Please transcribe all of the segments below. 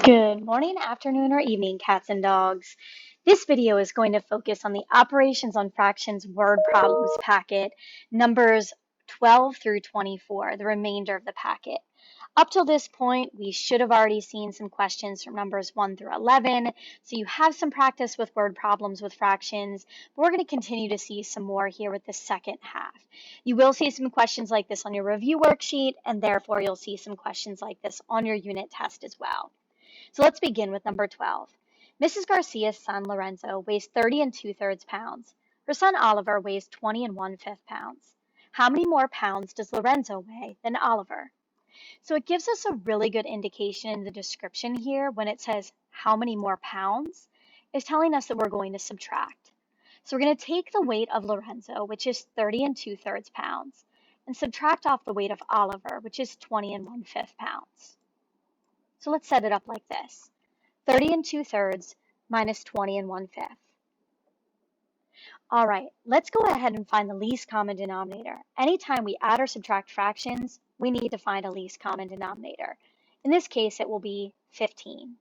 Good morning, afternoon, or evening, cats and dogs. This video is going to focus on the Operations on Fractions word problems packet, numbers 12 through 24, the remainder of the packet. Up till this point, we should have already seen some questions from numbers 1 through 11, so you have some practice with word problems with fractions, but we're going to continue to see some more here with the second half. You will see some questions like this on your review worksheet, and therefore you'll see some questions like this on your unit test as well. So let's begin with number 12. Mrs. Garcia's son Lorenzo weighs 30 and 2/3 pounds. Her son Oliver weighs 20 and 1/5 pounds. How many more pounds does Lorenzo weigh than Oliver? So it gives us a really good indication in the description here when it says how many more pounds, is telling us that we're going to subtract. So we're going to take the weight of Lorenzo, which is 30 and 2/3 pounds, and subtract off the weight of Oliver, which is 20 and 1/5 pounds. So let's set it up like this. 30 and 2/3 minus 20 and 1/5. All right, let's go ahead and find the least common denominator. Anytime we add or subtract fractions, we need to find a least common denominator. In this case, it will be 15.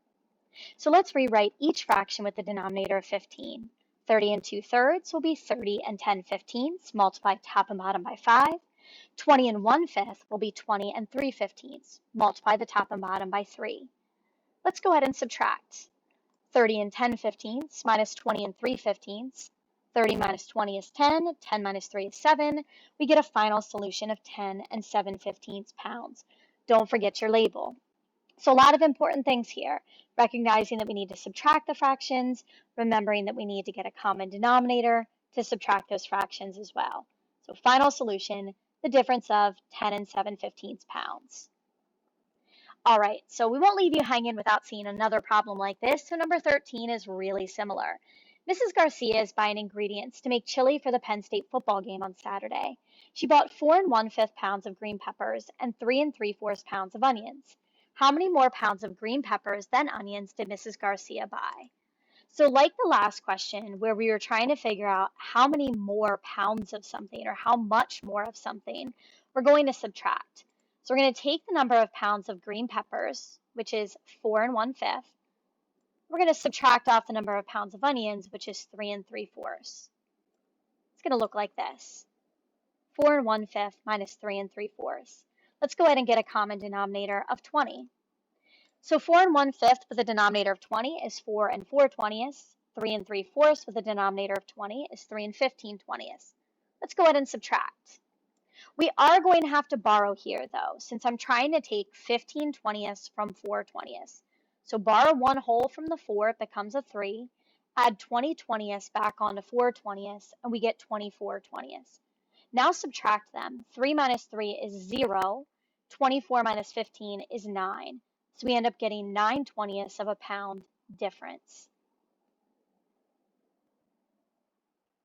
So let's rewrite each fraction with the denominator of 15. 30 and 2/3 will be 30 and 10/15, multiply top and bottom by 5. 20 and 1/5 will be 20 and 3/15, multiply the top and bottom by 3. Let's go ahead and subtract. 30 and 10/15 minus 20 and 3/15. 30 minus 20 is 10, 10 minus 3 is 7. We get a final solution of 10 and 7/15 pounds. Don't forget your label. So a lot of important things here. Recognizing that we need to subtract the fractions, remembering that we need to get a common denominator to subtract those fractions as well. So final solution, the difference of 10 and 7/15 pounds. All right, so we won't leave you hanging without seeing another problem like this. So number 13 is really similar. Mrs. Garcia is buying ingredients to make chili for the Penn State football game on Saturday. She bought 4 and 1/5 pounds of green peppers and 3 and 3/4 pounds of onions. How many more pounds of green peppers than onions did Mrs. Garcia buy? So like the last question where we were trying to figure out how many more pounds of something or how much more of something, we're going to subtract. So we're going to take the number of pounds of green peppers, which is 4 and 1/5. We're going to subtract off the number of pounds of onions, which is 3 and 3/4. It's going to look like this. 4 and 1/5 minus 3 and 3/4. Let's go ahead and get a common denominator of 20. So 4 and 1/5 with a denominator of 20 is 4 and 4/20. 3 and 3/4 with a denominator of 20 is 3 and 15/20. Let's go ahead and subtract. We are going to have to borrow here though, since I'm trying to take 15/20 from 4/20. So borrow one whole from the 4, it becomes a 3. Add 20/20 back onto 4/20, and we get 24/20. Now subtract them. 3 minus 3 is 0. 24 minus 15 is 9. So we end up getting 9/20 of a pound difference.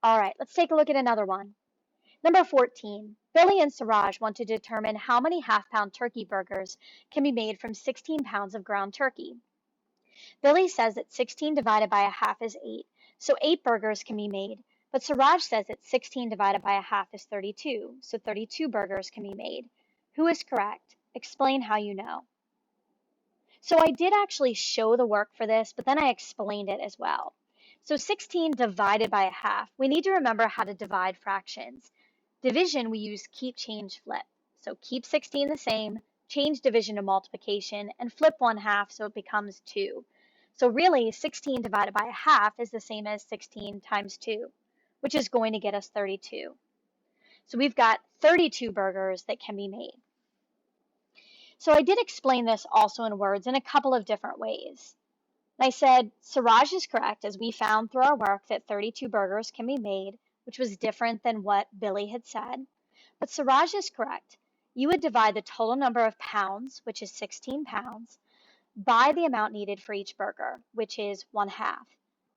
All right, let's take a look at another one. Number 14, Billy and Siraj want to determine how many half-pound turkey burgers can be made from 16 pounds of ground turkey. Billy says that 16 divided by a half is 8, so 8 burgers can be made, but Siraj says that 16 divided by a half is 32, so 32 burgers can be made. Who is correct? Explain how you know. So I did actually show the work for this, but then I explained it as well. So 16 divided by a half, we need to remember how to divide fractions. Division, we use keep, change, flip. So keep 16 the same, change division to multiplication, and flip 1/2 so it becomes 2. So really, 16 divided by a half is the same as 16 times 2, which is going to get us 32. So we've got 32 burgers that can be made. So I did explain this also in words in a couple of different ways. I said Siraj is correct, as we found through our work that 32 burgers can be made, which was different than what Billy had said. But Siraj is correct. You would divide the total number of pounds, which is 16 pounds, by the amount needed for each burger, which is 1/2.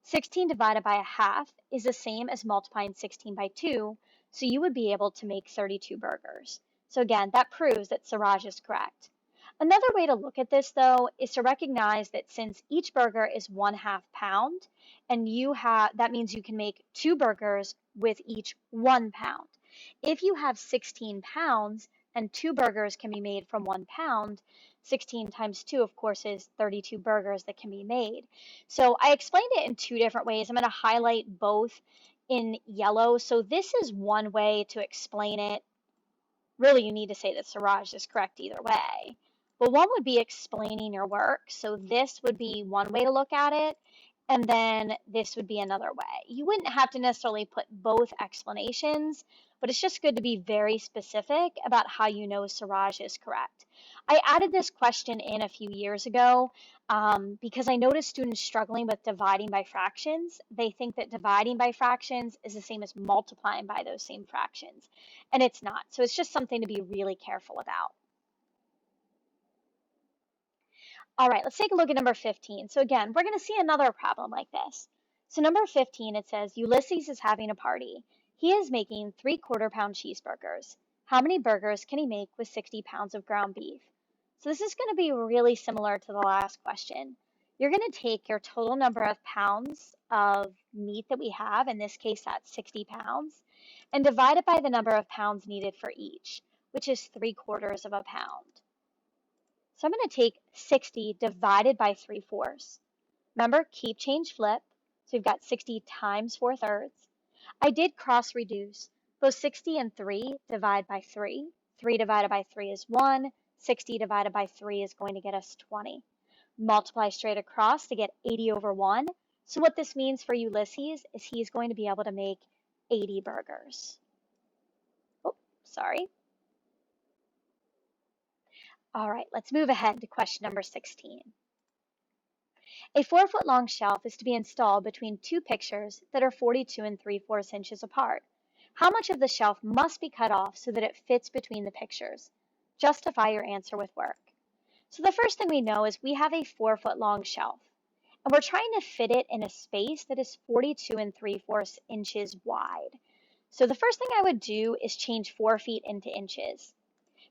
16 divided by a half is the same as multiplying 16 by 2, so you would be able to make 32 burgers. So again, that proves that Siraj is correct. Another way to look at this though is to recognize that since each burger is 1/2 pound, and that means you can make 2 burgers with each 1 pound. If you have 16 pounds, and 2 burgers can be made from 1 pound, 16 times 2, of course, is 32 burgers that can be made. So I explained it in 2 different ways. I'm going to highlight both in yellow. So this is one way to explain it. Really, you need to say that Siraj is correct either way. But one would be explaining your work. So this would be one way to look at it, and then this would be another way. You wouldn't have to necessarily put both explanations, but it's just good to be very specific about how you know Siraj is correct. I added this question in a few years ago because I noticed students struggling with dividing by fractions. They think that dividing by fractions is the same as multiplying by those same fractions, and it's not. So it's just something to be really careful about. All right, let's take a look at number 15. So again, we're going to see another problem like this. So number 15, it says Ulysses is having a party. He is making 3/4 pound cheeseburgers. How many burgers can he make with 60 pounds of ground beef? So this is going to be really similar to the last question. You're going to take your total number of pounds of meat that we have, in this case that's 60 pounds, and divide it by the number of pounds needed for each, which is 3/4 of a pound. So I'm going to take 60 divided by 3/4. Remember, keep, change, flip. So we've got 60 times 4/3. I did cross reduce. Both 60 and 3 divide by 3. 3 divided by 3 is 1. 60 divided by 3 is going to get us 20. Multiply straight across to get 80 over 1. So what this means for Ulysses is he's going to be able to make 80 burgers. Oh, sorry. All right, let's move ahead to question number 16. A 4-foot long shelf is to be installed between 2 pictures that are 42 3/4 inches apart. How much of the shelf must be cut off so that it fits between the pictures? Justify your answer with work. So the first thing we know is we have a 4-foot long shelf, and we're trying to fit it in a space that is 42 3/4 inches wide. So the first thing I would do is change 4 feet into inches.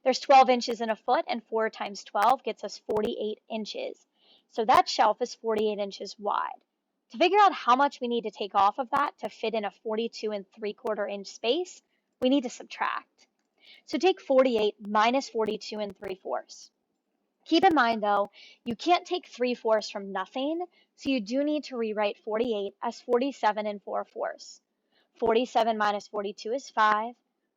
There's 12 inches in a foot, and 4 times 12 gets us 48 inches. So that shelf is 48 inches wide. To figure out how much we need to take off of that to fit in a 42 3/4 inch space, we need to subtract. So take 48 minus 42 3/4. Keep in mind though, you can't take 3/4 from nothing, so you do need to rewrite 48 as 47 4/4. 47 minus 42 is 5,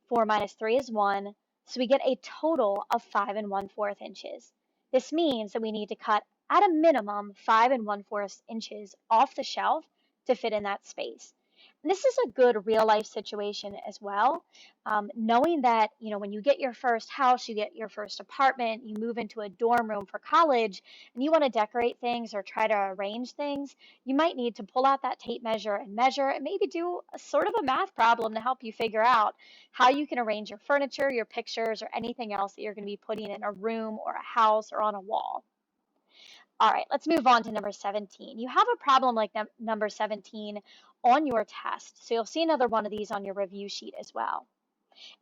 4 minus 3 is 1, so we get a total of 5 1/4 inches. This means that we need to cut at a minimum 5 1/4 inches off the shelf to fit in that space. And this is a good real life situation as well. Knowing that, when you get your first house, you get your first apartment, you move into a dorm room for college, and you want to decorate things or try to arrange things, you might need to pull out that tape measure and measure and maybe do a sort of a math problem to help you figure out how you can arrange your furniture, your pictures, or anything else that you're going to be putting in a room or a house or on a wall. All right, let's move on to number 17. You have a problem like number 17 on your test, so you'll see another one of these on your review sheet as well.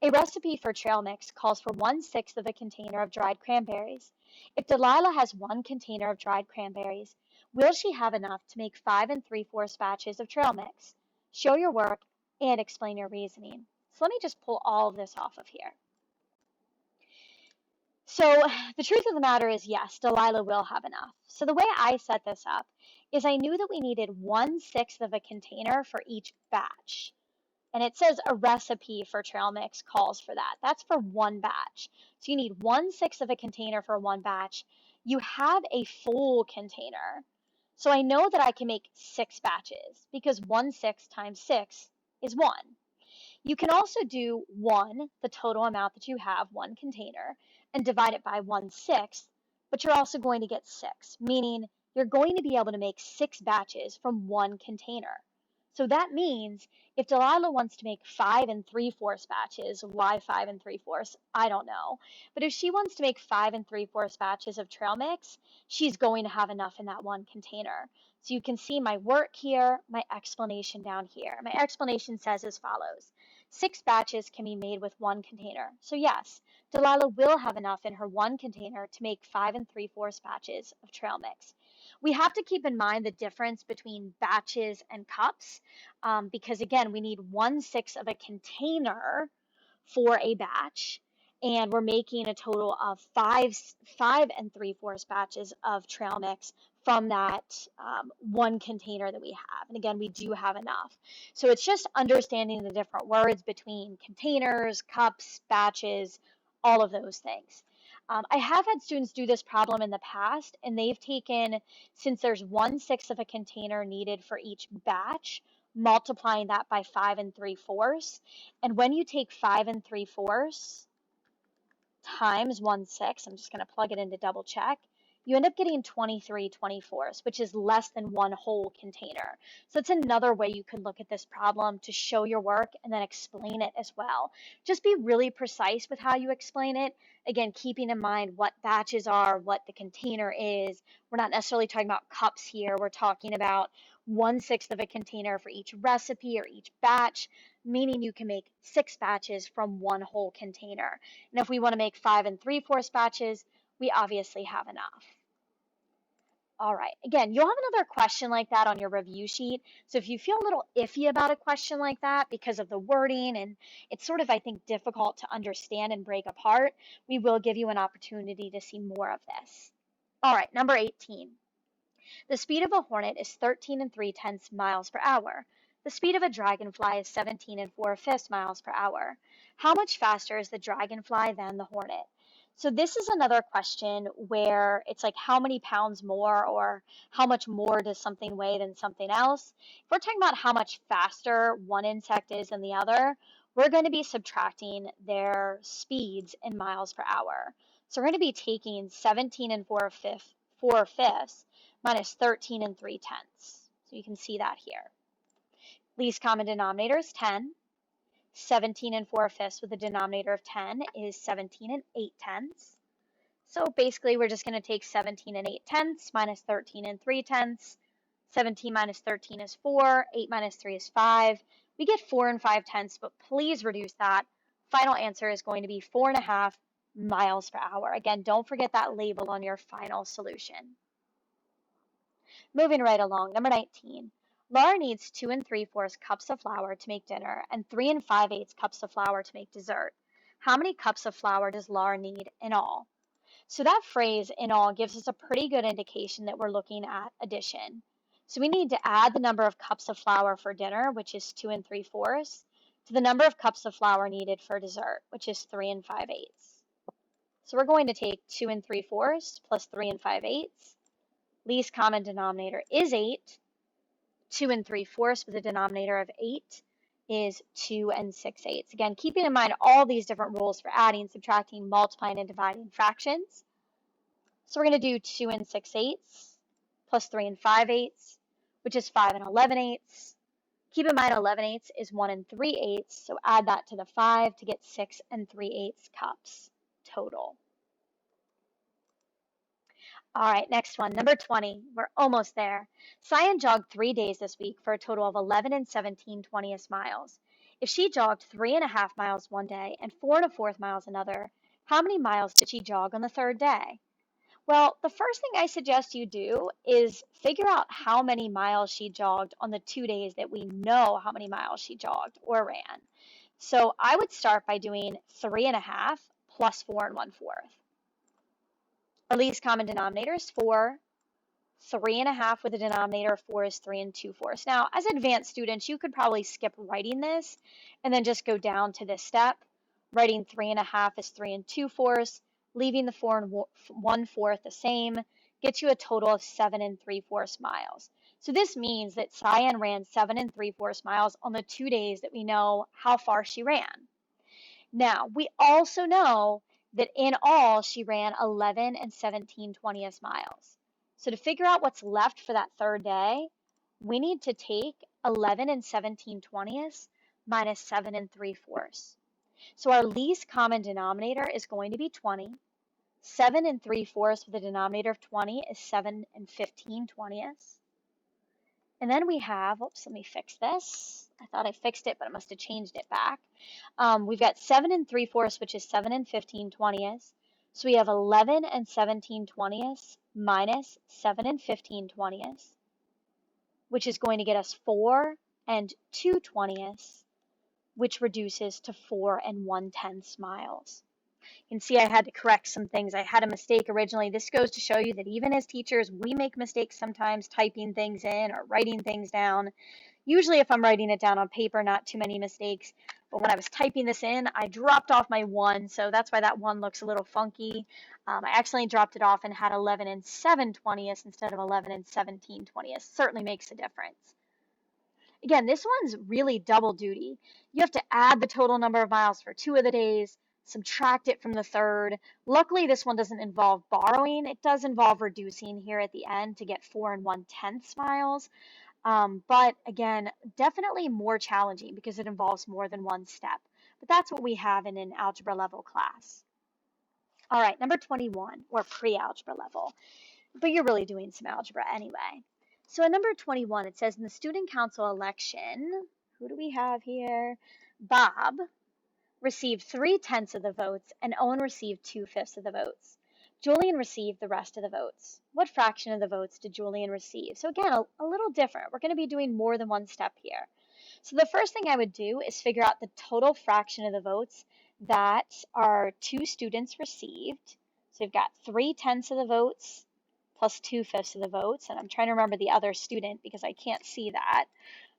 A recipe for trail mix calls for 1/6 of a container of dried cranberries. If Delilah has 1 container of dried cranberries, will she have enough to make 5 3/4 batches of trail mix? Show your work and explain your reasoning. So let me just pull all of this off of here. So the truth of the matter is, yes, Delilah will have enough. So the way I set this up is I knew that we needed 1/6 of a container for each batch. And it says a recipe for trail mix calls for that. That's for one batch. So you need 1/6 of a container for one batch. You have a full container. So I know that I can make 6 batches because 1/6 times 6 is 1. You can also do 1, the total amount that you have, 1 container, and divide it by 1/6, but you're also going to get 6, meaning you're going to be able to make 6 batches from 1 container. So that means if Delilah wants to make 5 3/4 batches, why 5 3/4? I don't know. But if she wants to make 5 3/4 batches of trail mix, she's going to have enough in that 1 container. So you can see my work here, my explanation down here. My explanation says as follows. 6 batches can be made with 1 container. So yes, Delilah will have enough in her 1 container to make 5 3/4 batches of trail mix. We have to keep in mind the difference between batches and cups because again, we need 1/6 of a container for a batch. and we're making a total of 5 3/4 batches of trail mix from that one container that we have. And again, we do have enough. So it's just understanding the different words between containers, cups, batches, all of those things. I have had students do this problem in the past, and they've taken, since there's 1/6 of a container needed for each batch, multiplying that by 5 3/4. And when you take 5 3/4 times 1/6, I'm just going to plug it in to double check, you end up getting 23/24, which is less than one whole container. So it's another way you could look at this problem to show your work and then explain it as well. Just be really precise with how you explain it. Again, keeping in mind what batches are, what the container is. We're not necessarily talking about cups here. We're talking about 1/6 of a container for each recipe or each batch, meaning you can make 6 batches from one whole container. And if we want to make 5 3/4 batches, we obviously have enough. All right, again, you'll have another question like that on your review sheet. So if you feel a little iffy about a question like that because of the wording and it's sort of, I think, difficult to understand and break apart, we will give you an opportunity to see more of this. All right, number 18. The speed of a hornet is 13 3/10 miles per hour. The speed of a dragonfly is 17 4/5 miles per hour. How much faster is the dragonfly than the hornet? So this is another question where it's like how many pounds more or how much more does something weigh than something else. If we're talking about how much faster one insect is than the other, we're going to be subtracting their speeds in miles per hour. So we're going to be taking 17 4/5 minus 13 3/10. So you can see that here. Least common denominator is 10. 17 4/5 with a denominator of 10 is 17 8/10. So basically we're just going to take 17 8/10 minus 13 3/10. 17 minus 13 is 4, 8 minus 3 is 5. We get 4 5/10, but please reduce that. Final answer is going to be 4.5 miles per hour. Again, don't forget that label on your final solution. Moving right along, number 19. Laura needs 2 3/4 cups of flour to make dinner and 3 5/8 cups of flour to make dessert. How many cups of flour does Laura need in all? So that phrase in all gives us a pretty good indication that we're looking at addition. So we need to add the number of cups of flour for dinner, which is 2 3/4, to the number of cups of flour needed for dessert, which is 3 5/8. So we're going to take 2 3/4 plus 3 5/8. Least common denominator is 8. 2 3/4 with a denominator of 8 is 2 6/8. Again, keeping in mind all these different rules for adding, subtracting, multiplying, and dividing fractions. So we're going to do 2 6/8 plus 3 5/8, which is 5 11/8. Keep in mind 11/8 is 1 3/8, so add that to the 5 to get 6 3/8 cups total. All right, next one, number 20. We're almost there. Cyan jogged 3 days this week for a total of 11 17/20 miles. If she jogged 3.5 miles one day and 4 1/4 miles another, how many miles did she jog on the third day? Well, the first thing I suggest you do is figure out how many miles she jogged on the 2 days that we know how many miles she jogged or ran. So I would start by doing 3.5 plus 4 1/4. Our least common denominator is 4. 3.5 with a denominator of 4 is 3 2/4. Now, as advanced students, you could probably skip writing this and then just go down to this step. Writing 3.5 is 3 2/4, leaving the 4 1/4 the same, gets you a total of 7 3/4 miles. So this means that Cyan ran 7 3/4 miles on the 2 days that we know how far she ran. Now, we also know that in all, she ran 11 17/20 miles. So to figure out what's left for that third day, we need to take 11 17/20 minus 7 3/4. So our least common denominator is going to be 20. 7 3/4 with a denominator of 20 is 7 15/20. And then we have, oops, let me fix this. I thought I fixed it, but I must have changed it back. We've got 7 3/4, which is 7 15/20. So we have 11 17/20 minus 7 15/20, which is going to get us 4 2/20, which reduces to 4 1/10 miles. You can see I had to correct some things. I had a mistake originally. This goes to show you that even as teachers, we make mistakes sometimes typing things in or writing things down. Usually if I'm writing it down on paper, not too many mistakes. But when I was typing this in, I dropped off my 1, so that's why that 1 looks a little funky. I accidentally dropped it off and had 11 and 7/20 instead of 11 and 17/20. Certainly makes a difference. Again, this one's really double duty. You have to add the total number of miles for 2 of the days, subtract it from the third. Luckily, this one doesn't involve borrowing. It does involve reducing here at the end to get 4 and 1/10 miles. But again, definitely more challenging because it involves more than one step. But that's what we have in an algebra level class. All right, number 21, or pre-algebra level, but you're really doing some algebra anyway. So in number 21, it says in the student council election, who do we have here? Bob received 3/10 of the votes and Owen received 2/5 of the votes. Julian received the rest of the votes. What fraction of the votes did Julian receive? So again, a little different. We're going to be doing more than one step here. So the first thing I would do is figure out the total fraction of the votes that our two students received. So we've got 3/10 of the votes plus 2/5 of the votes. And I'm trying to remember the other student because I can't see that.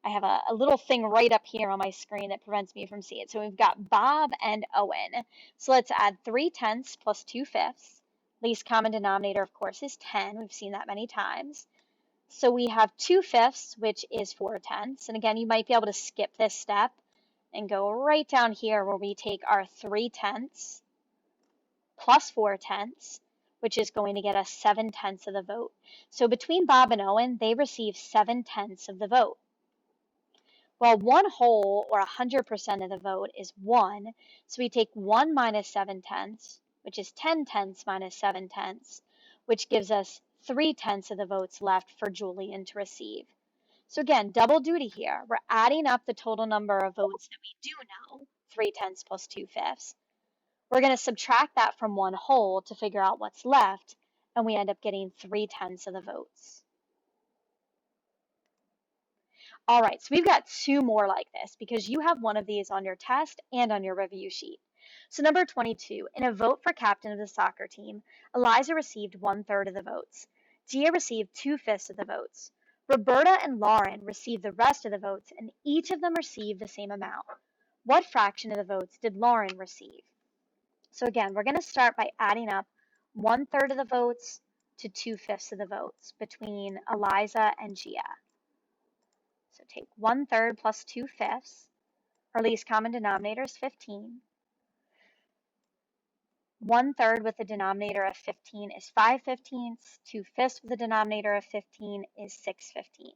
I have a little thing right up here on my screen that prevents me from seeing it. So we've got Bob and Owen. So let's add 3/10 plus 2/5. Least common denominator, of course, is 10. We've seen that many times. So we have 2/5, which is 4/10. And again, you might be able to skip this step and go right down here where we take our 3/10 plus 4/10, which is going to get us 7/10 of the vote. So between Bob and Owen, they receive 7/10 of the vote. Well, 1 whole, or 100% of the vote, is 1. So we take 1 minus 7/10, which is 10/10 minus 7/10, which gives us 3/10 of the votes left for Julian to receive. So again, double duty here. We're adding up the total number of votes that we do know, 3/10 plus 2/5. We're going to subtract that from 1 whole to figure out what's left, and we end up getting 3/10 of the votes. All right, so we've got 2 more like this because you have one of these on your test and on your review sheet. So number 22, in a vote for captain of the soccer team, Eliza received 1/3 of the votes. Gia received 2/5 of the votes. Roberta and Lauren received the rest of the votes, and each of them received the same amount. What fraction of the votes did Lauren receive? So again, we're going to start by adding up 1/3 of the votes to 2/5 of the votes between Eliza and Gia. So take 1/3 plus 2/5. Our least common denominator is 15. 1/3 with the denominator of 15 is 5/15. 2/5 with the denominator of 15 is 6/15.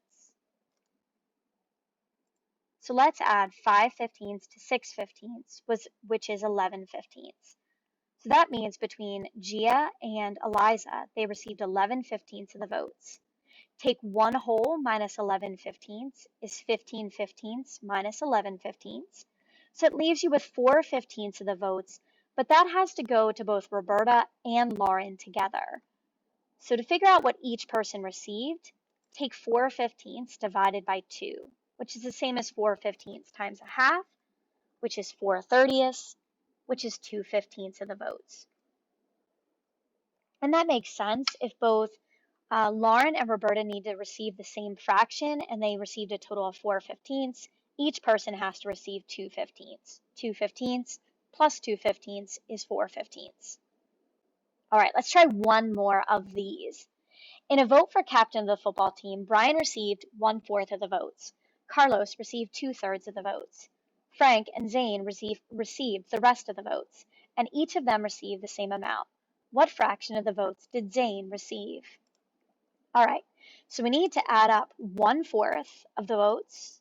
So let's add 5/15 to 6/15, which is 11/15. So that means between Gia and Eliza, they received 11/15 of the votes. Take 1 whole minus 11/15 is 15/15 minus 11/15. So it leaves you with 4/15 of the votes, but that has to go to both Roberta and Lauren together. So to figure out what each person received, take 4/15 divided by 2, which is the same as 4/15 times a half, which is 4/30, which is 2/15 of the votes. And that makes sense if both Lauren and Roberta need to receive the same fraction and they received a total of 4/15. Each person has to receive 2/15. 2/15 plus 2/15 is 4/15. All right, let's try one more of these. In a vote for captain of the football team, Brian received 1/4 of the votes. Carlos received 2/3 of the votes. Frank and Zane received the rest of the votes, and each of them received the same amount. What fraction of the votes did Zane receive? All right, so we need to add up 1/4 of the votes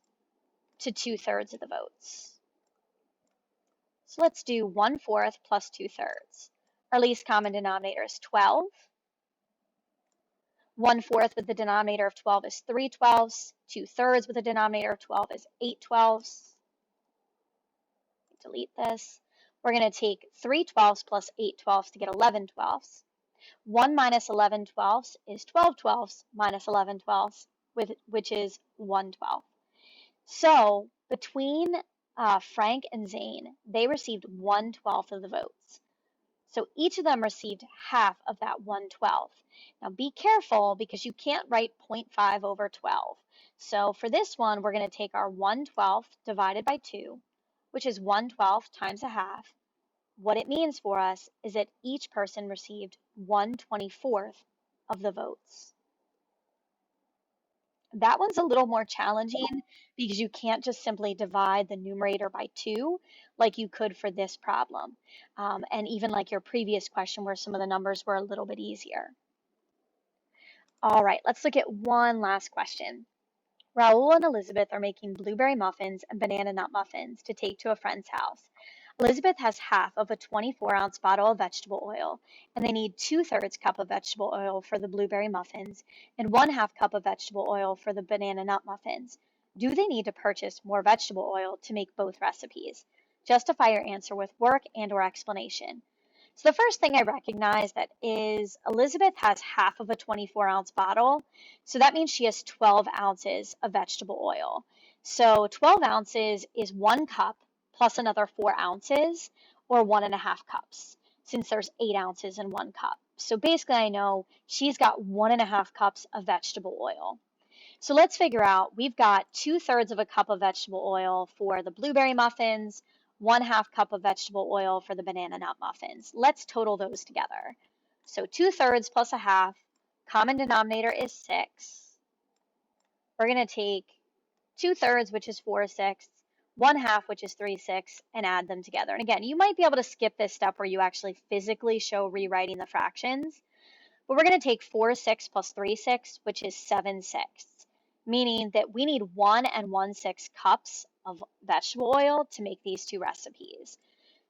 to 2/3 of the votes. So let's do 1/4 plus 2/3. Our least common denominator is 12. 1/4 with the denominator of 12 is 3/12. 2/3 with the denominator of 12 is 8/12. Delete this. We're going to take 3/12 plus 8/12 to get 11/12. 1 minus 11/12 is 12/12 minus 11/12, which is 1/12. So between Frank and Zane, they received 1/12 of the votes. So each of them received half of that 1/12. Now be careful because you can't write 0.5 over 12. So for this one, we're going to take our 1/12 divided by 2, which is 1/12 times a half. What it means for us is that each person received 1/24 of the votes. That one's a little more challenging because you can't just simply divide the numerator by 2 like you could for this problem. And even like your previous question where some of the numbers were a little bit easier. All right, let's look at one last question. Raul and Elizabeth are making blueberry muffins and banana nut muffins to take to a friend's house. Elizabeth has half of a 24-ounce bottle of vegetable oil, and they need 2/3 cup of vegetable oil for the blueberry muffins and 1/2 cup of vegetable oil for the banana nut muffins. Do they need to purchase more vegetable oil to make both recipes? Justify your answer with work and/or explanation. So the first thing I recognize that is Elizabeth has half of a 24-ounce bottle. So that means she has 12 ounces of vegetable oil. So 12 ounces is 1 cup plus another 4 ounces or 1.5 cups since there's 8 ounces in 1 cup. So basically I know she's got 1.5 cups of vegetable oil. So let's figure out, we've got 2/3 of a cup of vegetable oil for the blueberry muffins, 1/2 cup of vegetable oil for the banana nut muffins. Let's total those together. So 2/3 plus a half, common denominator is 6. We're going to take 2/3, which is 4/6, 1/2, which is 3/6, and add them together. And again, you might be able to skip this step where you actually physically show rewriting the fractions. But we're going to take 4/6 plus 3/6, which is 7/6, meaning that we need 1 and 1/6 cups of vegetable oil to make these two recipes.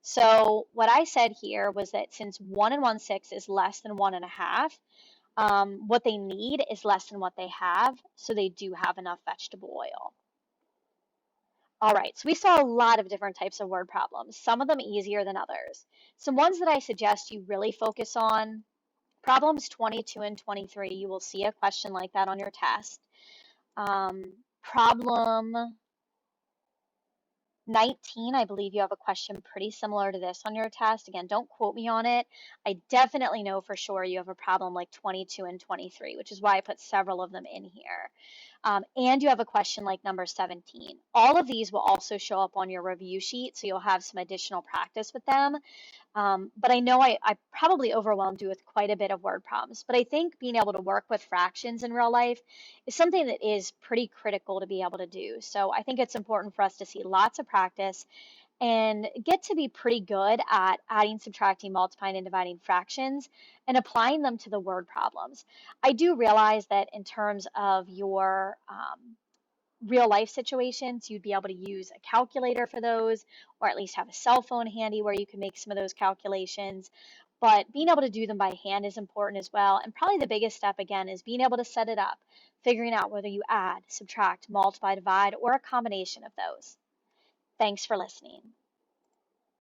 So what I said here was that since 1 and 1/6 is less than 1.5, what they need is less than what they have, so they do have enough vegetable oil. All right, so we saw a lot of different types of word problems, some of them easier than others. Some ones that I suggest you really focus on. Problems 22 and 23, you will see a question like that on your test. Problem 19, I believe you have a question pretty similar to this on your test. Again, don't quote me on it. I definitely know for sure you have a problem like 22 and 23, which is why I put several of them in here. And you have a question like number 17. All of these will also show up on your review sheet, so you'll have some additional practice with them. But I know I probably overwhelmed you with quite a bit of word problems, but I think being able to work with fractions in real life is something that is pretty critical to be able to do. So I think it's important for us to see lots of practice and get to be pretty good at adding, subtracting, multiplying, and dividing fractions and applying them to the word problems. I do realize that in terms of your real life situations, you'd be able to use a calculator for those, or at least have a cell phone handy where you can make some of those calculations. But being able to do them by hand is important as well. And probably the biggest step, again, is being able to set it up, figuring out whether you add, subtract, multiply, divide, or a combination of those. Thanks for listening.